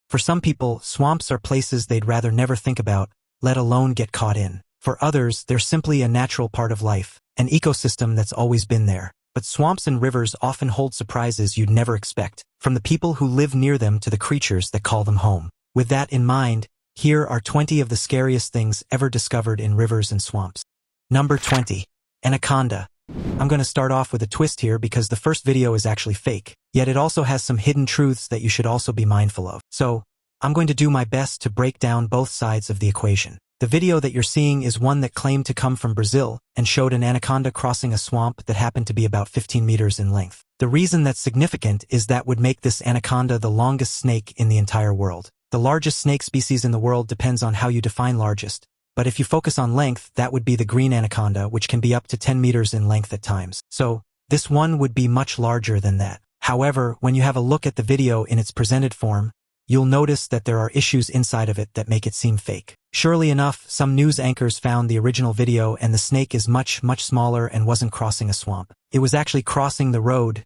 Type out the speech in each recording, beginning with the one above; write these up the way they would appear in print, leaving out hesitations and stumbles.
For some people, swamps are places they'd rather never think about, let alone get caught in. For others, they're simply a natural part of life, an ecosystem that's always been there. But swamps and rivers often hold surprises you'd never expect, from the people who live near them to the creatures that call them home. With that in mind, here are 20 of the scariest things ever discovered in rivers and swamps. Number 20. Anaconda. I'm going to start off with a twist here because the first video is actually fake, yet it also has some hidden truths that you should also be mindful of. So, I'm going to do my best to break down both sides of the equation. The video that you're seeing is one that claimed to come from Brazil and showed an anaconda crossing a swamp that happened to be about 15 meters in length. The reason that's significant is that would make this anaconda the longest snake in the entire world. The largest snake species in the world depends on how you define largest, but if you focus on length, that would be the green anaconda, which can be up to 10 meters in length at times. So, this one would be much larger than that. However, when you have a look at the video in its presented form, you'll notice that there are issues inside of it that make it seem fake. Surely enough, some news anchors found the original video and the snake is much smaller and wasn't crossing a swamp. It was actually crossing the road,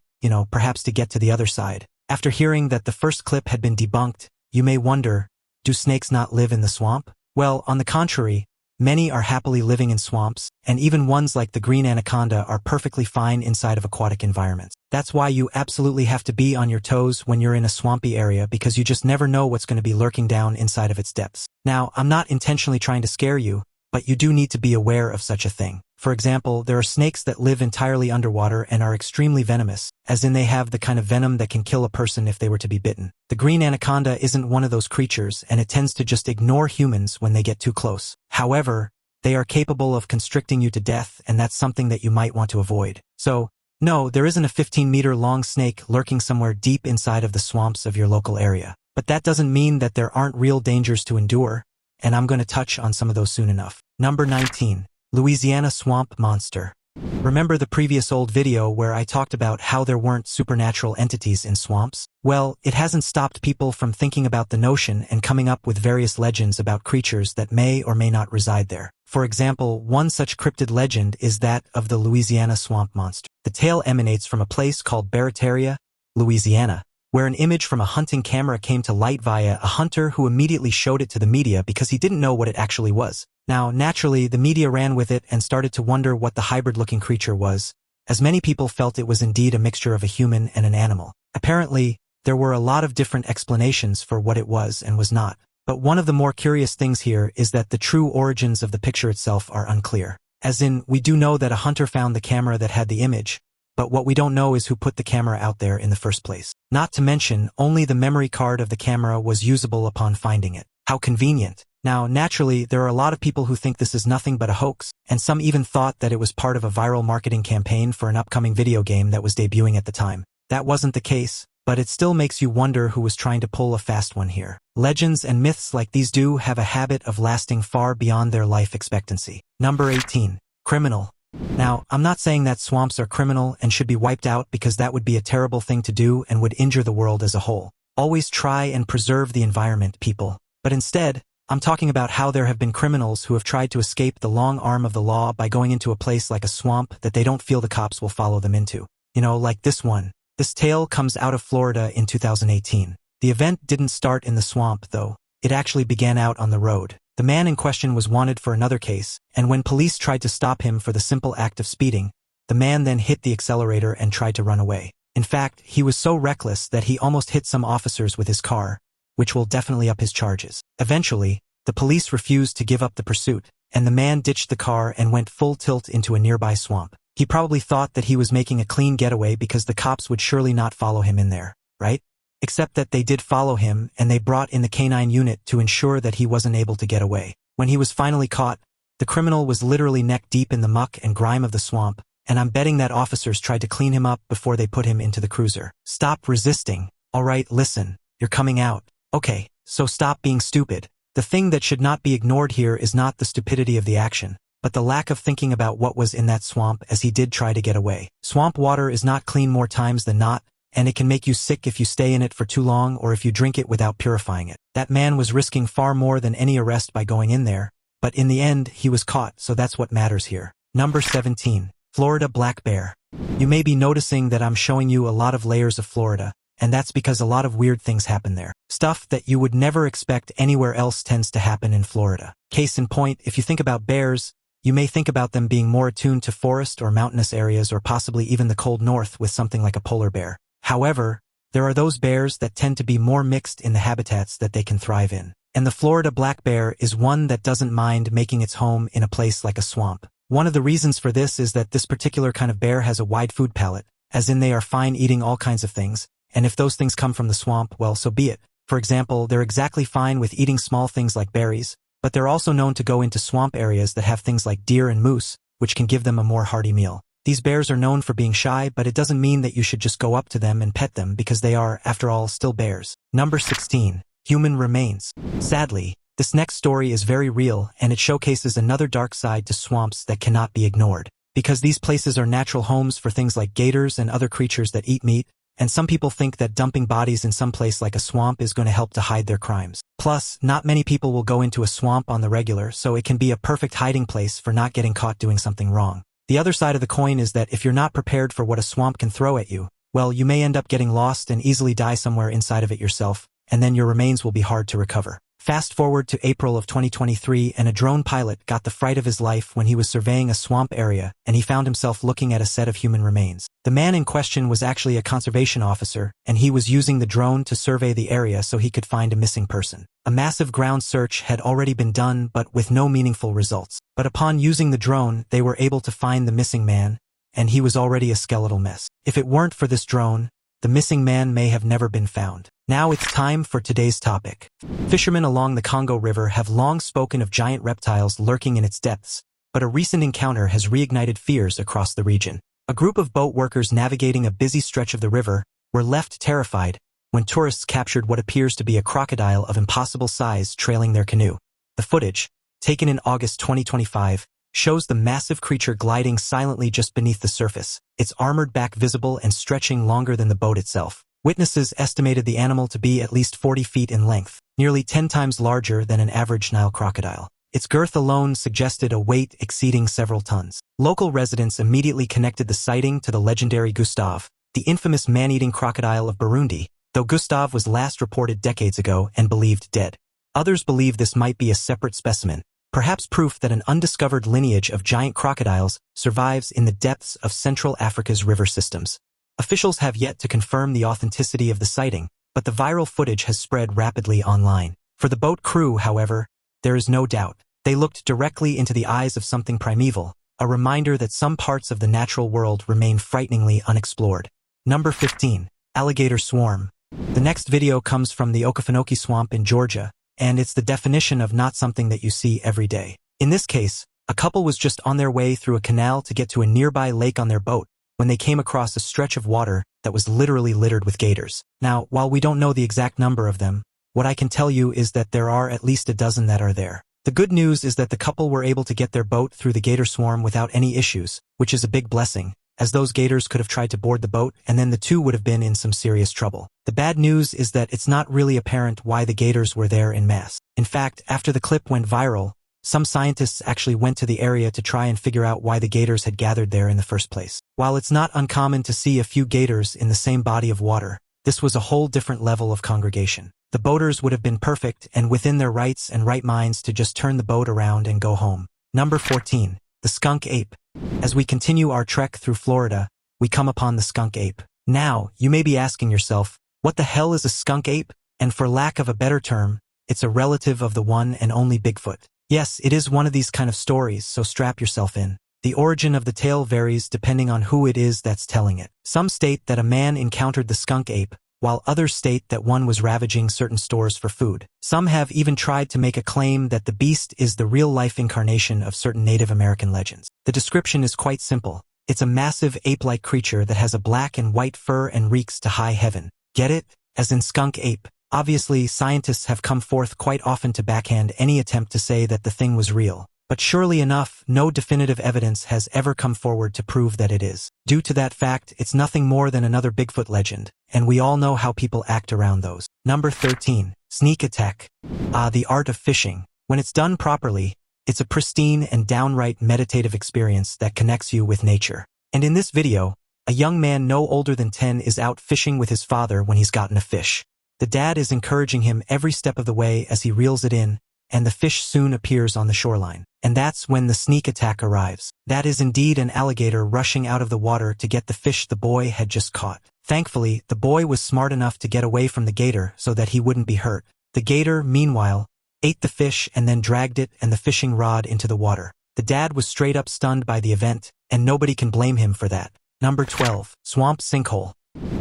perhaps to get to the other side. After hearing that the first clip had been debunked, you may wonder, do snakes not live in the swamp? Well, on the contrary, many are happily living in swamps, and even ones like the green anaconda are perfectly fine inside of aquatic environments. That's why you absolutely have to be on your toes when you're in a swampy area because you just never know what's going to be lurking down inside of its depths. Now, I'm not intentionally trying to scare you, but you do need to be aware of such a thing. For example, there are snakes that live entirely underwater and are extremely venomous, as in they have the kind of venom that can kill a person if they were to be bitten. The green anaconda isn't one of those creatures, and it tends to just ignore humans when they get too close. However, they are capable of constricting you to death, and that's something that you might want to avoid. So, no, there isn't a 15-meter-long snake lurking somewhere deep inside of the swamps of your local area. But that doesn't mean that there aren't real dangers to endure, and I'm going to touch on some of those soon enough. Number 19. Louisiana Swamp Monster. Remember the previous old video where I talked about how there weren't supernatural entities in swamps? Well, it hasn't stopped people from thinking about the notion and coming up with various legends about creatures that may or may not reside there. For example, one such cryptid legend is that of the Louisiana Swamp Monster. The tale emanates from a place called Barataria, Louisiana, where an image from a hunting camera came to light via a hunter who immediately showed it to the media because he didn't know what it actually was. Now, naturally, the media ran with it and started to wonder what the hybrid-looking creature was, as many people felt it was indeed a mixture of a human and an animal. Apparently, there were a lot of different explanations for what it was and was not. But one of the more curious things here is that the true origins of the picture itself are unclear. As in, we do know that a hunter found the camera that had the image, but what we don't know is who put the camera out there in the first place. Not to mention, only the memory card of the camera was usable upon finding it. How convenient. Now, naturally, there are a lot of people who think this is nothing but a hoax, and some even thought that it was part of a viral marketing campaign for an upcoming video game that was debuting at the time. That wasn't the case, but it still makes you wonder who was trying to pull a fast one here. Legends and myths like these do have a habit of lasting far beyond their life expectancy. Number 18. Criminal. Now, I'm not saying that swamps are criminal and should be wiped out because that would be a terrible thing to do and would injure the world as a whole. Always try and preserve the environment, people. But instead, I'm talking about how there have been criminals who have tried to escape the long arm of the law by going into a place like a swamp that they don't feel the cops will follow them into. Like this one. This tale comes out of Florida in 2018. The event didn't start in the swamp, though. It actually began out on the road. The man in question was wanted for another case, and when police tried to stop him for the simple act of speeding, the man then hit the accelerator and tried to run away. In fact, he was so reckless that he almost hit some officers with his car, which will definitely up his charges. Eventually, the police refused to give up the pursuit, and the man ditched the car and went full tilt into a nearby swamp. He probably thought that he was making a clean getaway because the cops would surely not follow him in there, right? Except that they did follow him, and they brought in the canine unit to ensure that he wasn't able to get away. When he was finally caught, the criminal was literally neck deep in the muck and grime of the swamp, and I'm betting that officers tried to clean him up before they put him into the cruiser. Stop resisting. All right, listen, you're coming out. Okay, so stop being stupid. The thing that should not be ignored here is not the stupidity of the action, but the lack of thinking about what was in that swamp as he did try to get away. Swamp water is not clean more times than not, and it can make you sick if you stay in it for too long or if you drink it without purifying it. That man was risking far more than any arrest by going in there, but in the end, he was caught, so that's what matters here. Number 17. Florida black bear. You may be noticing that I'm showing you a lot of layers of Florida, and that's because a lot of weird things happen there. Stuff that you would never expect anywhere else tends to happen in Florida. Case in point, if you think about bears, you may think about them being more attuned to forest or mountainous areas or possibly even the cold north with something like a polar bear. However, there are those bears that tend to be more mixed in the habitats that they can thrive in. And the Florida black bear is one that doesn't mind making its home in a place like a swamp. One of the reasons for this is that this particular kind of bear has a wide food palate, as in they are fine eating all kinds of things, and if those things come from the swamp, well, so be it. For example, they're exactly fine with eating small things like berries, but they're also known to go into swamp areas that have things like deer and moose, which can give them a more hearty meal. These bears are known for being shy, but it doesn't mean that you should just go up to them and pet them because they are, after all, still bears. Number 16. Human remains. Sadly, this next story is very real, and it showcases another dark side to swamps that cannot be ignored. Because these places are natural homes for things like gators and other creatures that eat meat, and some people think that dumping bodies in some place like a swamp is going to help to hide their crimes. Plus, not many people will go into a swamp on the regular, so it can be a perfect hiding place for not getting caught doing something wrong. The other side of the coin is that if you're not prepared for what a swamp can throw at you, well, you may end up getting lost and easily die somewhere inside of it yourself, and then your remains will be hard to recover. Fast forward to April of 2023, and a drone pilot got the fright of his life when he was surveying a swamp area, and he found himself looking at a set of human remains. The man in question was actually a conservation officer, and he was using the drone to survey the area so he could find a missing person. A massive ground search had already been done, but with no meaningful results. But upon using the drone, they were able to find the missing man, and he was already a skeletal mess. If it weren't for this drone, the missing man may have never been found. Now it's time for today's topic. Fishermen along the Congo River have long spoken of giant reptiles lurking in its depths, but a recent encounter has reignited fears across the region. A group of boat workers navigating a busy stretch of the river were left terrified when tourists captured what appears to be a crocodile of impossible size trailing their canoe. The footage, taken in August 2025, shows the massive creature gliding silently just beneath the surface, its armored back visible and stretching longer than the boat itself. Witnesses estimated the animal to be at least 40 feet in length, nearly 10 times larger than an average Nile crocodile. Its girth alone suggested a weight exceeding several tons. Local residents immediately connected the sighting to the legendary Gustave, the infamous man-eating crocodile of Burundi, though Gustave was last reported decades ago and believed dead. Others believe this might be a separate specimen, perhaps proof that an undiscovered lineage of giant crocodiles survives in the depths of Central Africa's river systems. Officials have yet to confirm the authenticity of the sighting, but the viral footage has spread rapidly online. For the boat crew, however, there is no doubt. They looked directly into the eyes of something primeval, a reminder that some parts of the natural world remain frighteningly unexplored. Number 15. Alligator Swarm. The next video comes from the Okefenokee Swamp in Georgia, and it's the definition of not something that you see every day. In this case, a couple was just on their way through a canal to get to a nearby lake on their boat when they came across a stretch of water that was literally littered with gators. Now, while we don't know the exact number of them, what I can tell you is that there are at least a dozen that are there. The good news is that the couple were able to get their boat through the gator swarm without any issues, which is a big blessing, as those gators could have tried to board the boat and then the two would have been in some serious trouble. The bad news is that it's not really apparent why the gators were there en masse. In fact, after the clip went viral, some scientists actually went to the area to try and figure out why the gators had gathered there in the first place. While it's not uncommon to see a few gators in the same body of water, this was a whole different level of congregation. The boaters would have been perfect and within their rights and right minds to just turn the boat around and go home. Number 14. The skunk ape. As we continue our trek through Florida, we come upon the skunk ape. Now, you may be asking yourself, what the hell is a skunk ape? And for lack of a better term, it's a relative of the one and only Bigfoot. Yes, it is one of these kind of stories, so strap yourself in. The origin of the tale varies depending on who it is that's telling it. Some state that a man encountered the skunk ape, while others state that one was ravaging certain stores for food. Some have even tried to make a claim that the beast is the real-life incarnation of certain Native American legends. The description is quite simple. It's a massive ape-like creature that has a black and white fur and reeks to high heaven. Get it? As in skunk ape. Obviously, scientists have come forth quite often to backhand any attempt to say that the thing was real. But surely enough, no definitive evidence has ever come forward to prove that it is. Due to that fact, it's nothing more than another Bigfoot legend, and we all know how people act around those. Number 13. Sneak attack. The art of fishing. When it's done properly, it's a pristine and downright meditative experience that connects you with nature. And in this video, A young man no older than 10 is out fishing with his father when he's gotten a fish. The dad is encouraging him every step of the way as he reels it in, and the fish soon appears on the shoreline. And that's when the sneak attack arrives. That is indeed an alligator rushing out of the water to get the fish the boy had just caught. Thankfully, the boy was smart enough to get away from the gator so that he wouldn't be hurt. The gator, meanwhile, ate the fish and then dragged it and the fishing rod into the water. The dad was straight up stunned by the event, and nobody can blame him for that. Number 12. Swamp sinkhole.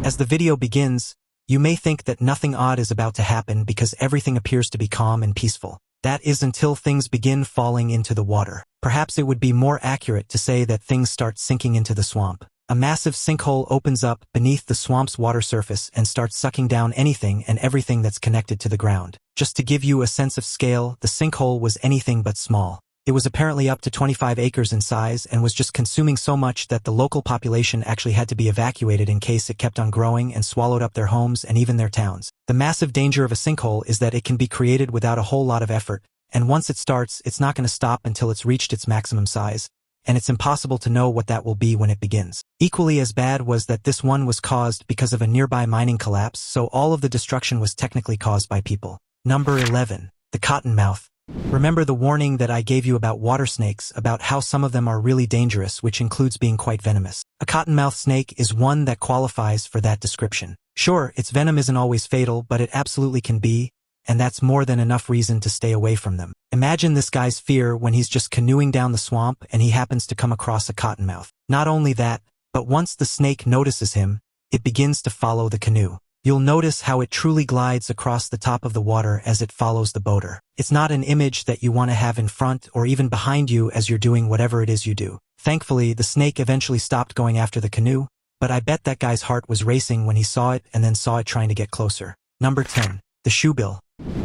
As the video begins, you may think that nothing odd is about to happen because everything appears to be calm and peaceful. That is until things begin falling into the water. Perhaps it would be more accurate to say that things start sinking into the swamp. A massive sinkhole opens up beneath the swamp's water surface and starts sucking down anything and everything that's connected to the ground. Just to give you a sense of scale, the sinkhole was anything but small. It was apparently up to 25 acres in size and was just consuming so much that the local population actually had to be evacuated in case it kept on growing and swallowed up their homes and even their towns. The massive danger of a sinkhole is that it can be created without a whole lot of effort, and once it starts, it's not going to stop until it's reached its maximum size, and it's impossible to know what that will be when it begins. Equally as bad was that this one was caused because of a nearby mining collapse, so all of the destruction was technically caused by people. Number 11. The cottonmouth. Remember the warning that I gave you about water snakes, about how some of them are really dangerous, which includes being quite venomous. A cottonmouth snake is one that qualifies for that description. Sure, its venom isn't always fatal, but it absolutely can be, and that's more than enough reason to stay away from them. Imagine this guy's fear when he's just canoeing down the swamp and he happens to come across a cottonmouth. Not only that, but once the snake notices him, it begins to follow the canoe. You'll notice how it truly glides across the top of the water as it follows the boater. It's not an image that you want to have in front or even behind you as you're doing whatever it is you do. Thankfully, the snake eventually stopped going after the canoe, but I bet that guy's heart was racing when he saw it and then saw it trying to get closer. Number 10. The shoebill.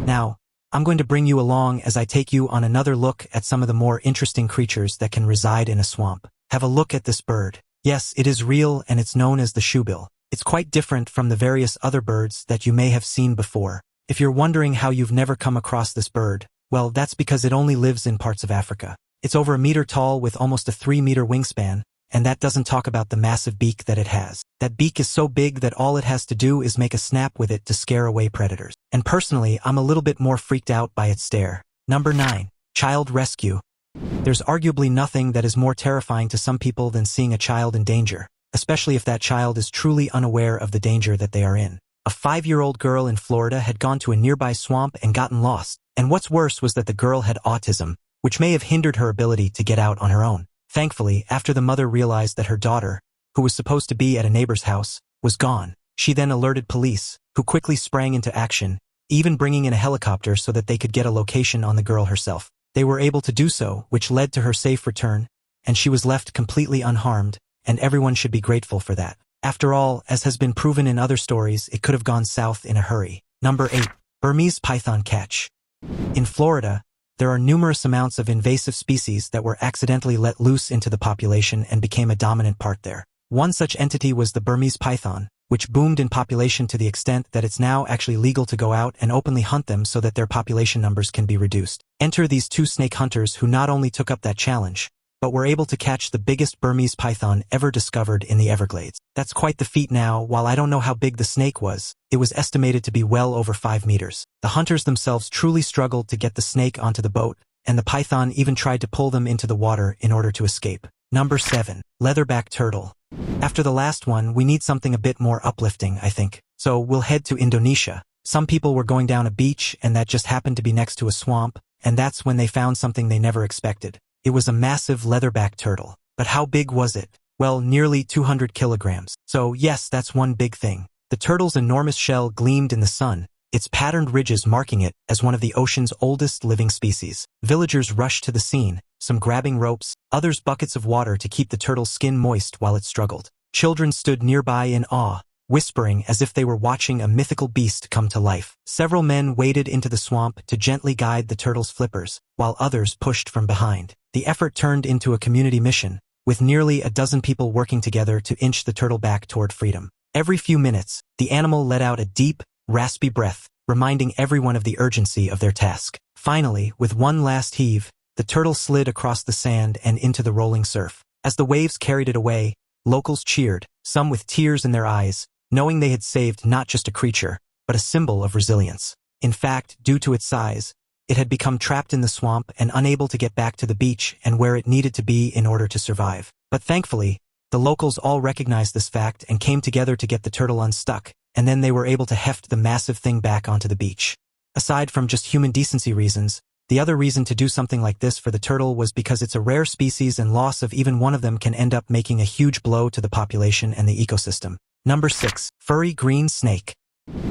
Now, I'm going to bring you along as I take you on another look at some of the more interesting creatures that can reside in a swamp. Have a look at this bird. Yes, it is real and it's known as the shoebill. It's quite different from the various other birds that you may have seen before. If you're wondering how you've never come across this bird, well, that's because it only lives in parts of Africa. It's over a meter tall with almost a 3-meter wingspan, and that doesn't talk about the massive beak that it has. That beak is so big that all it has to do is make a snap with it to scare away predators. And personally, I'm a little bit more freaked out by its stare. Number 9. Child rescue. There's arguably nothing that is more terrifying to some people than seeing a child in danger, especially if that child is truly unaware of the danger that they are in. A 5-year-old girl in Florida had gone to a nearby swamp and gotten lost, and what's worse was that the girl had autism, which may have hindered her ability to get out on her own. Thankfully, after the mother realized that her daughter, who was supposed to be at a neighbor's house, was gone, she then alerted police, who quickly sprang into action, even bringing in a helicopter so that they could get a location on the girl herself. They were able to do so, which led to her safe return, and she was left completely unharmed, and everyone should be grateful for that. After all, as has been proven in other stories, it could have gone south in a hurry. Number 8. Burmese python catch. In Florida, there are numerous amounts of invasive species that were accidentally let loose into the population and became a dominant part there. One such entity was the Burmese python, which boomed in population to the extent that it's now actually legal to go out and openly hunt them so that their population numbers can be reduced. Enter these two snake hunters who not only took up that challenge, but were able to catch the biggest Burmese python ever discovered in the Everglades. That's quite the feat now. While I don't know how big the snake was, it was estimated to be well over 5 meters. The hunters themselves truly struggled to get the snake onto the boat, and the python even tried to pull them into the water in order to escape. Number 7. Leatherback turtle. After the last one, we need something a bit more uplifting, I think. So we'll head to Indonesia. Some people were going down a beach, and that just happened to be next to a swamp, and that's when they found something they never expected. It was a massive leatherback turtle. But how big was it? Well, nearly 200 kilograms. So yes, that's one big thing. The turtle's enormous shell gleamed in the sun, its patterned ridges marking it as one of the ocean's oldest living species. Villagers rushed to the scene, some grabbing ropes, others buckets of water to keep the turtle's skin moist while it struggled. Children stood nearby in awe, whispering as if they were watching a mythical beast come to life. Several men waded into the swamp to gently guide the turtle's flippers, while others pushed from behind. The effort turned into a community mission, with nearly a dozen people working together to inch the turtle back toward freedom. Every few minutes, the animal let out a deep, raspy breath, reminding everyone of the urgency of their task. Finally, with one last heave, the turtle slid across the sand and into the rolling surf. As the waves carried it away, locals cheered, some with tears in their eyes, knowing they had saved not just a creature, but a symbol of resilience. In fact, due to its size, it had become trapped in the swamp and unable to get back to the beach and where it needed to be in order to survive. But thankfully, the locals all recognized this fact and came together to get the turtle unstuck, and then they were able to heft the massive thing back onto the beach. Aside from just human decency reasons, the other reason to do something like this for the turtle was because it's a rare species and loss of even one of them can end up making a huge blow to the population and the ecosystem. Number 6. Furry green snake.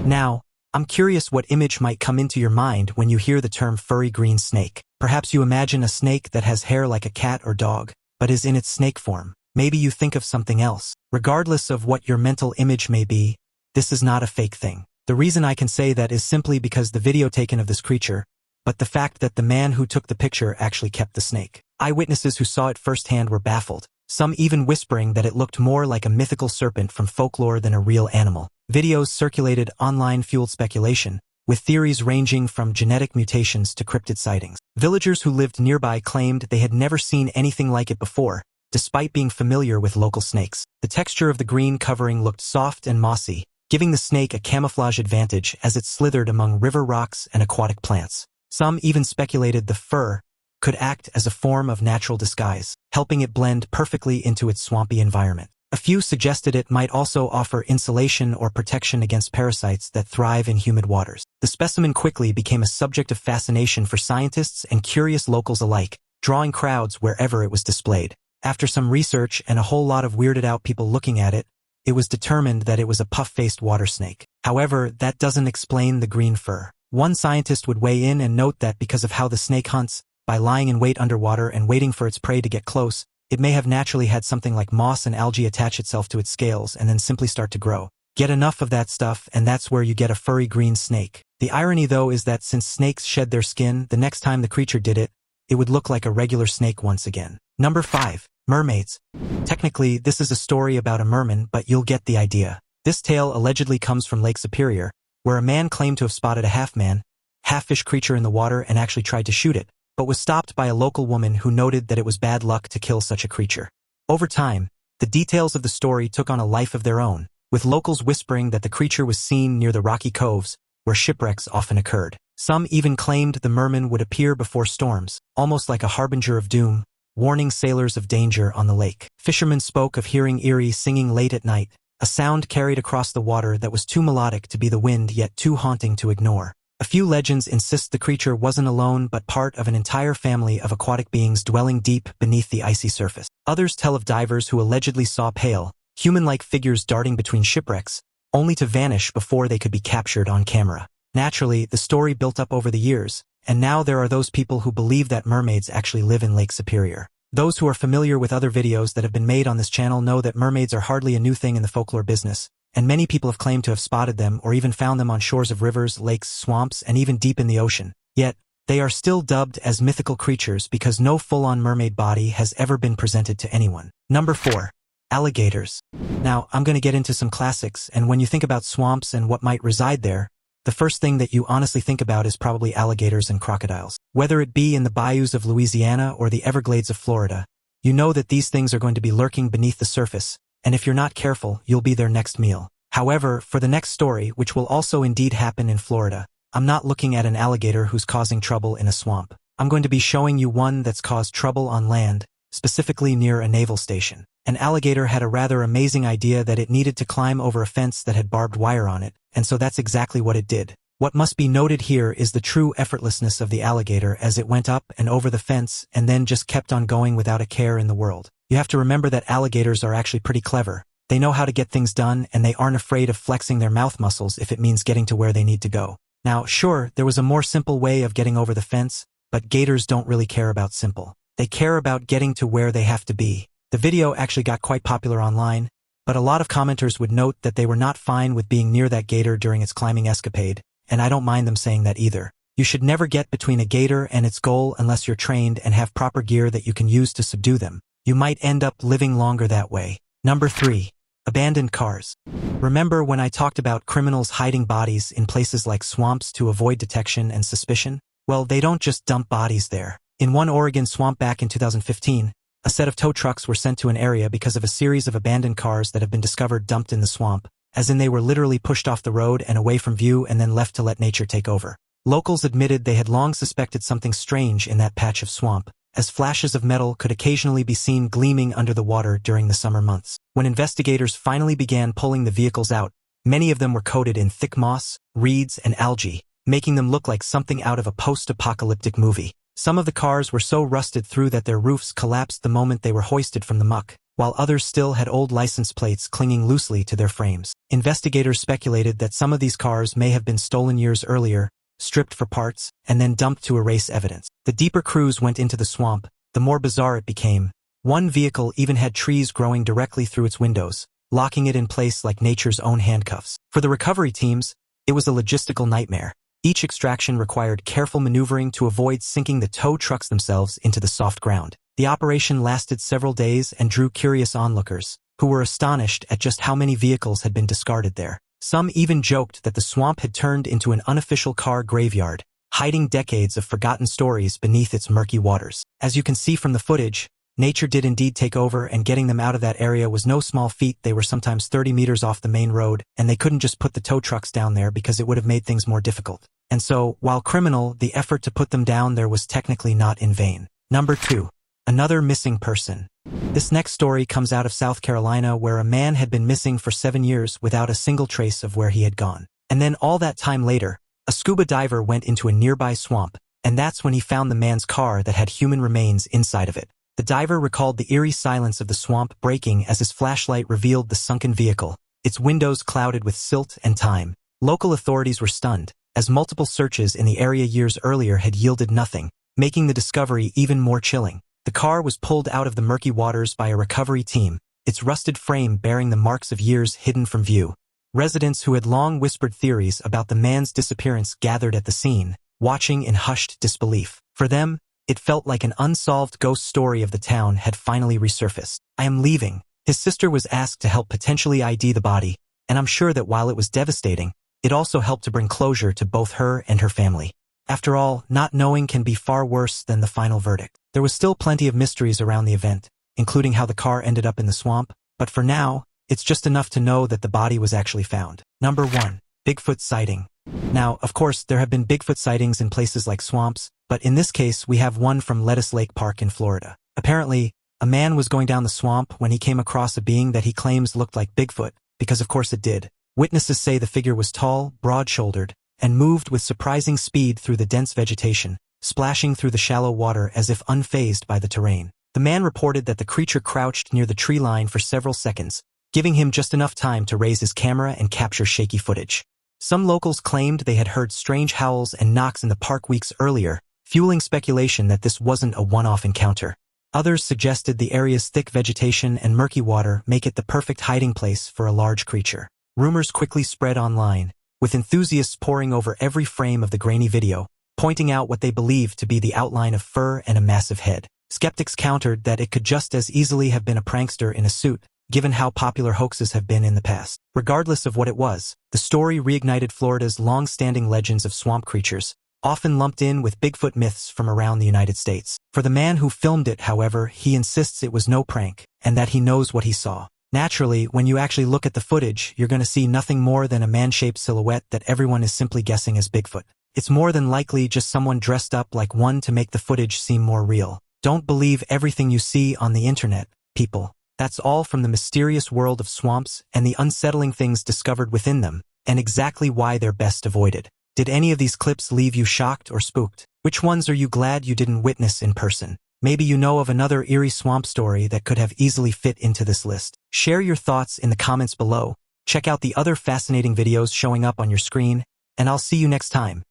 Now, I'm curious what image might come into your mind when you hear the term furry green snake. Perhaps you imagine a snake that has hair like a cat or dog, but is in its snake form. Maybe you think of something else. Regardless of what your mental image may be, this is not a fake thing. The reason I can say that is simply because the video taken of this creature, but the fact that the man who took the picture actually kept the snake. Eyewitnesses who saw it firsthand were baffled, some even whispering that it looked more like a mythical serpent from folklore than a real animal. Videos circulated online fueled speculation, with theories ranging from genetic mutations to cryptid sightings. Villagers who lived nearby claimed they had never seen anything like it before, despite being familiar with local snakes. The texture of the green covering looked soft and mossy, giving the snake a camouflage advantage as it slithered among river rocks and aquatic plants. Some even speculated the fur could act as a form of natural disguise, helping it blend perfectly into its swampy environment. A few suggested it might also offer insulation or protection against parasites that thrive in humid waters. The specimen quickly became a subject of fascination for scientists and curious locals alike, drawing crowds wherever it was displayed. After some research and a whole lot of weirded out people looking at it, it was determined that it was a puff-faced water snake. However, that doesn't explain the green fur. One scientist would weigh in and note that because of how the snake hunts, by lying in wait underwater and waiting for its prey to get close, it may have naturally had something like moss and algae attach itself to its scales and then simply start to grow. Get enough of that stuff and that's where you get a furry green snake. The irony though is that since snakes shed their skin, the next time the creature did it, it would look like a regular snake once again. Number 5. Mermaids. Technically, this is a story about a merman, but you'll get the idea. This tale allegedly comes from Lake Superior, where a man claimed to have spotted a half-man, half-fish creature in the water and actually tried to shoot it, but was stopped by a local woman who noted that it was bad luck to kill such a creature. Over time, the details of the story took on a life of their own, with locals whispering that the creature was seen near the rocky coves, where shipwrecks often occurred. Some even claimed the merman would appear before storms, almost like a harbinger of doom, warning sailors of danger on the lake. Fishermen spoke of hearing eerie singing late at night, a sound carried across the water that was too melodic to be the wind yet too haunting to ignore. A few legends insist the creature wasn't alone but part of an entire family of aquatic beings dwelling deep beneath the icy surface. Others tell of divers who allegedly saw pale, human-like figures darting between shipwrecks, only to vanish before they could be captured on camera. Naturally, the story built up over the years, and now there are those people who believe that mermaids actually live in Lake Superior. Those who are familiar with other videos that have been made on this channel know that mermaids are hardly a new thing in the folklore business, and many people have claimed to have spotted them or even found them on shores of rivers, lakes, swamps, and even deep in the ocean. Yet, they are still dubbed as mythical creatures because no full-on mermaid body has ever been presented to anyone. Number 4. Alligators. Now, I'm going to get into some classics, and when you think about swamps and what might reside there, the first thing that you honestly think about is probably alligators and crocodiles. Whether it be in the bayous of Louisiana or the Everglades of Florida, you know that these things are going to be lurking beneath the surface, and if you're not careful, you'll be their next meal. However, for the next story, which will also indeed happen in Florida, I'm not looking at an alligator who's causing trouble in a swamp. I'm going to be showing you one that's caused trouble on land, specifically near a naval station. An alligator had a rather amazing idea that it needed to climb over a fence that had barbed wire on it, and so that's exactly what it did. What must be noted here is the true effortlessness of the alligator as it went up and over the fence and then just kept on going without a care in the world. You have to remember that alligators are actually pretty clever. They know how to get things done and they aren't afraid of flexing their mouth muscles if it means getting to where they need to go. Now, sure, there was a more simple way of getting over the fence, but gators don't really care about simple. They care about getting to where they have to be. The video actually got quite popular online, but a lot of commenters would note that they were not fine with being near that gator during its climbing escapade, and I don't mind them saying that either. You should never get between a gator and its goal unless you're trained and have proper gear that you can use to subdue them. You might end up living longer that way. Number 3. Abandoned cars. Remember when I talked about criminals hiding bodies in places like swamps to avoid detection and suspicion? Well, they don't just dump bodies there. In one Oregon swamp back in 2015, A set of tow trucks were sent to an area because of a series of abandoned cars that have been discovered dumped in the swamp, as in they were literally pushed off the road and away from view and then left to let nature take over. Locals admitted they had long suspected something strange in that patch of swamp, as flashes of metal could occasionally be seen gleaming under the water during the summer months. When investigators finally began pulling the vehicles out, many of them were coated in thick moss, reeds, and algae, making them look like something out of a post-apocalyptic movie. Some of the cars were so rusted through that their roofs collapsed the moment they were hoisted from the muck, while others still had old license plates clinging loosely to their frames. Investigators speculated that some of these cars may have been stolen years earlier, stripped for parts, and then dumped to erase evidence. The deeper crews went into the swamp, the more bizarre it became. One vehicle even had trees growing directly through its windows, locking it in place like nature's own handcuffs. For the recovery teams, it was a logistical nightmare. Each extraction required careful maneuvering to avoid sinking the tow trucks themselves into the soft ground. The operation lasted several days and drew curious onlookers, who were astonished at just how many vehicles had been discarded there. Some even joked that the swamp had turned into an unofficial car graveyard, hiding decades of forgotten stories beneath its murky waters. As you can see from the footage, nature did indeed take over, and getting them out of that area was no small feat. They were sometimes 30 meters off the main road, and they couldn't just put the tow trucks down there because it would have made things more difficult. And so, while criminal, the effort to put them down there was technically not in vain. Number 2. Another missing person. This next story comes out of South Carolina, where a man had been missing for 7 years without a single trace of where he had gone. And then all that time later, a scuba diver went into a nearby swamp, and that's when he found the man's car that had human remains inside of it. The diver recalled the eerie silence of the swamp breaking as his flashlight revealed the sunken vehicle, its windows clouded with silt and time. Local authorities were stunned, as multiple searches in the area years earlier had yielded nothing, making the discovery even more chilling. The car was pulled out of the murky waters by a recovery team, its rusted frame bearing the marks of years hidden from view. Residents who had long whispered theories about the man's disappearance gathered at the scene, watching in hushed disbelief. For them, it felt like an unsolved ghost story of the town had finally resurfaced. "I am leaving." His sister was asked to help potentially ID the body, and I'm sure that while it was devastating, it also helped to bring closure to both her and her family. After all, not knowing can be far worse than the final verdict. There was still plenty of mysteries around the event, including how the car ended up in the swamp, but for now, it's just enough to know that the body was actually found. Number 1. Bigfoot sighting. Now, of course, there have been Bigfoot sightings in places like swamps, but in this case we have one from Lettuce Lake Park in Florida. Apparently, a man was going down the swamp when he came across a being that he claims looked like Bigfoot, because of course it did. Witnesses say the figure was tall, broad-shouldered, and moved with surprising speed through the dense vegetation, splashing through the shallow water as if unfazed by the terrain. The man reported that the creature crouched near the tree line for several seconds, giving him just enough time to raise his camera and capture shaky footage. Some locals claimed they had heard strange howls and knocks in the park weeks earlier, fueling speculation that this wasn't a one-off encounter. Others suggested the area's thick vegetation and murky water make it the perfect hiding place for a large creature. Rumors quickly spread online, with enthusiasts poring over every frame of the grainy video, pointing out what they believed to be the outline of fur and a massive head. Skeptics countered that it could just as easily have been a prankster in a suit, given how popular hoaxes have been in the past. Regardless of what it was, the story reignited Florida's long-standing legends of swamp creatures, often lumped in with Bigfoot myths from around the United States. For the man who filmed it, however, he insists it was no prank, and that he knows what he saw. Naturally, when you actually look at the footage, you're going to see nothing more than a man-shaped silhouette that everyone is simply guessing is Bigfoot. It's more than likely just someone dressed up like one to make the footage seem more real. Don't believe everything you see on the internet, people. That's all from the mysterious world of swamps and the unsettling things discovered within them, and exactly why they're best avoided. Did any of these clips leave you shocked or spooked? Which ones are you glad you didn't witness in person? Maybe you know of another eerie swamp story that could have easily fit into this list. Share your thoughts in the comments below. Check out the other fascinating videos showing up on your screen, and I'll see you next time.